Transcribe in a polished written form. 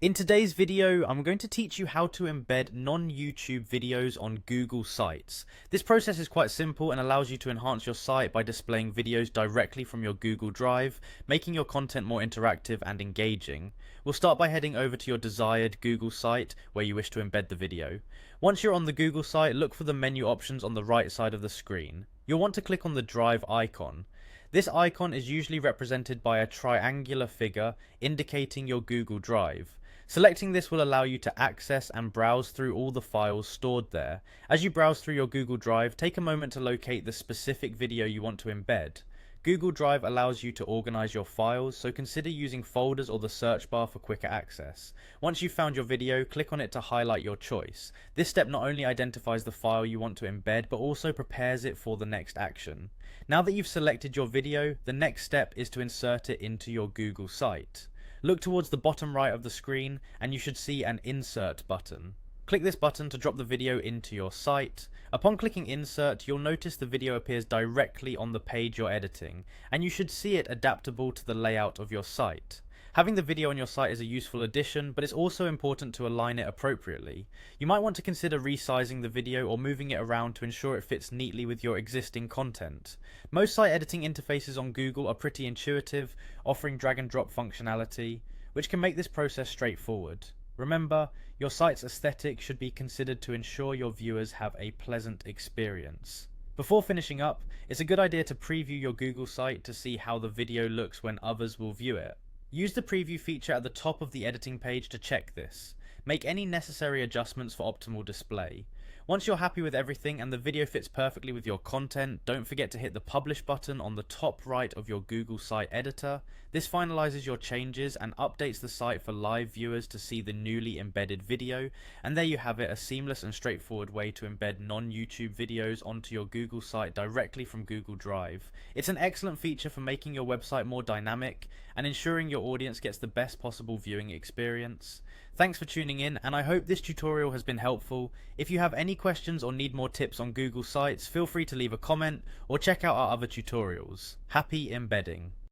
In today's video, I'm going to teach you how to embed non-YouTube videos on Google Sites. This process is quite simple and allows you to enhance your site by displaying videos directly from your Google Drive, making your content more interactive and engaging. We'll start by heading over to your desired Google site where you wish to embed the video. Once you're on the Google site, look for the menu options on the right side of the screen. You'll want to click on the Drive icon. This icon is usually represented by a triangular figure indicating your Google Drive. Selecting this will allow you to access and browse through all the files stored there. As you browse through your Google Drive, take a moment to locate the specific video you want to embed. Google Drive allows you to organize your files, so consider using folders or the search bar for quicker access. Once you've found your video, click on it to highlight your choice. This step not only identifies the file you want to embed, but also prepares it for the next action. Now that you've selected your video, the next step is to insert it into your Google site. Look towards the bottom right of the screen and you should see an Insert button. Click this button to drop the video into your site. Upon clicking Insert, you'll notice the video appears directly on the page you're editing, and you should see it adaptable to the layout of your site. Having the video on your site is a useful addition, but it's also important to align it appropriately. You might want to consider resizing the video or moving it around to ensure it fits neatly with your existing content. Most site editing interfaces on Google are pretty intuitive, offering drag and drop functionality, which can make this process straightforward. Remember, your site's aesthetic should be considered to ensure your viewers have a pleasant experience. Before finishing up, it's a good idea to preview your Google site to see how the video looks when others will view it. Use the preview feature at the top of the editing page to check this. Make any necessary adjustments for optimal display. Once you're happy with everything and the video fits perfectly with your content, don't forget to hit the Publish button on the top right of your Google Site Editor. This finalizes your changes and updates the site for live viewers to see the newly embedded video. And there you have it, a seamless and straightforward way to embed non-YouTube videos onto your Google site directly from Google Drive. It's an excellent feature for making your website more dynamic and ensuring your audience gets the best possible viewing experience. Thanks for tuning in, and I hope this tutorial has been helpful. If you have any questions or need more tips on Google Sites, feel free to leave a comment or check out our other tutorials. Happy embedding!